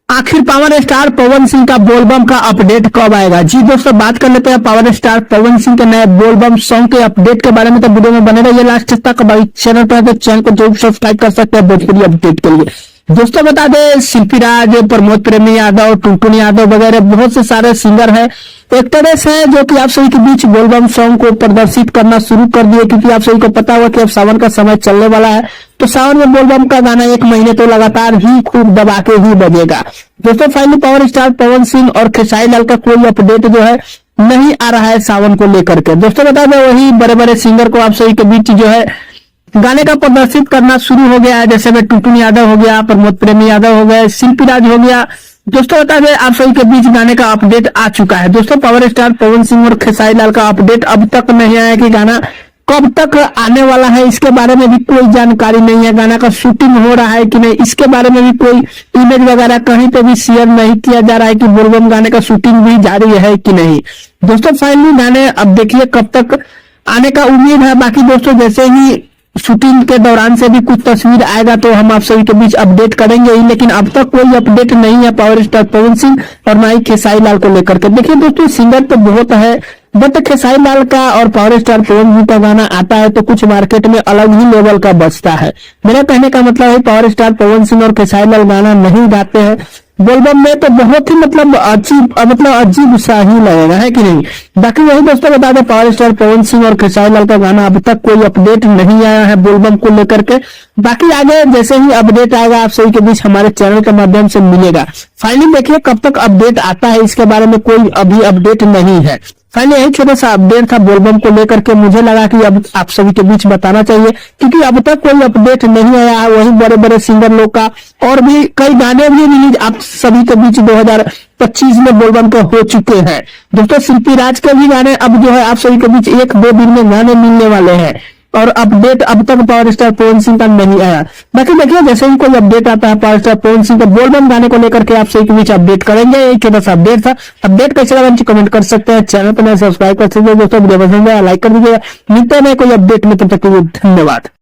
आखिर power star Pawan Singh का बोलबम का अपडेट कब आएगा? जी दोस्तों, बात कर लेते हैं पावर स्टार पवन सिंह के नए बोलबम सॉन्ग के अपडेट के बारे में। तो वीडियो में बने रहिए लास्ट तक। भाई चैनल पर तो चैनल को जरूर सब्सक्राइब कर सकते हैं भोजपुरी अपडेट के लिए। दोस्तों बता दें, शिल्पी राज, प्रमोद प्रेमी यादव, टुनटुन यादव वगैरह बहुत से सारे सिंगर हैं, एक्टर्स हैं जो कि आप सभी के बीच बोलबम सॉन्ग को प्रदर्शित करना शुरू कर दिए। क्योंकि आप सभी को पता हुआ कि अब सावन का समय चलने वाला है, तो सावन में बोलबम का गाना एक महीने तो लगातार ही खूब दबा के ही बजेगा। दोस्तों finally power star Pawan Singh और खेसारी लाल का कोई अपडेट जो है नहीं आ रहा है सावन को लेकर के। दोस्तों बता दें, वही बड़े बड़े सिंगर को आप सभी के बीच जो है गाने का प्रदर्शित करना शुरू हो गया है। जैसे में टुनटुन यादव हो गया, प्रमोद प्रेमी यादव हो गए, शिल्पी राज हो गया। दोस्तों बता दें, आप सभी के बीच गाने का अपडेट आ चुका है। दोस्तों पावर स्टार पवन सिंह और खेसारी लाल का अपडेट अब तक नहीं आया कि गाना कब तक आने वाला है, इसके बारे में भी कोई जानकारी नहीं है। गाना का शूटिंग हो रहा है कि नहीं, इसके बारे में भी कोई इमेज वगैरह कहीं पे भी शेयर नहीं किया जा रहा है कि बोलबम गाने का शूटिंग भी जारी है कि नहीं। दोस्तों फाइनली गाने अब देखिए कब तक आने का उम्मीद है। बाकी दोस्तों जैसे ही शूटिंग के दौरान से भी कुछ तस्वीर आएगा तो हम आप सभी के बीच अपडेट करेंगे ही, लेकिन अब तक कोई अपडेट नहीं है पावर स्टार पवन सिंह और ना ही खेसारी लाल को लेकर के। देखिए दोस्तों, सिंगर तो बहुत है, बट खेसारी लाल का और पावर स्टार पवन सिंह का गाना आता है तो कुछ मार्केट में अलग ही लेवल का बचता है। मेरा कहने का मतलब है, पावर स्टार पवन सिंह और खेसारी लाल गाना नहीं गाते हैं बोलबम में तो बहुत ही अजीब सा ही लगेगा, है कि नहीं। बाकी वही दोस्तों बता दें, पावर स्टार पवन सिंह और खेसारी लाल का गाना अब तक कोई अपडेट नहीं आया है बोलबम को लेकर के। बाकी आगे जैसे ही अपडेट आएगा आप सभी के बीच हमारे चैनल के माध्यम से मिलेगा। फाइनली देखिए कब तक अपडेट आता है, इसके बारे में कोई अभी अपडेट नहीं है। फाइनली यही छोटा सा अपडेट था बोलबम को लेकर के, मुझे लगा कि अब आप सभी के बीच बताना चाहिए क्योंकि अब तक कोई अपडेट नहीं आया है। वही बड़े बड़े सिंगर लोग का और भी कई गाने भी रिलीज आप सभी के बीच 2025 में बोलबम के हो चुके हैं। दोस्तों शिल्पी राज के भी गाने अब जो है आप सभी के बीच 1-2 दिन में गाने मिलने वाले हैं और अपडेट अब तक पावर स्टार पवन सिंह का नहीं आया। बाकी देखिए जैसे ही कोई अपडेट आता है पावर स्टार पवन सिंह का बोलबम गाने को लेकर के आप सभी के बीच अपडेट करेंगे। एक छोटा सा अपडेट था। अपडेट कैसे लगा नीचे कमेंट कर सकते हैं, चैनल पर नए सब्सक्राइब कर सकते हैं। दोस्तों वीडियो पसंद है लाइक कर दीजिएगा। मिलते हैं कोई अपडेट में, तब तक के लिए धन्यवाद।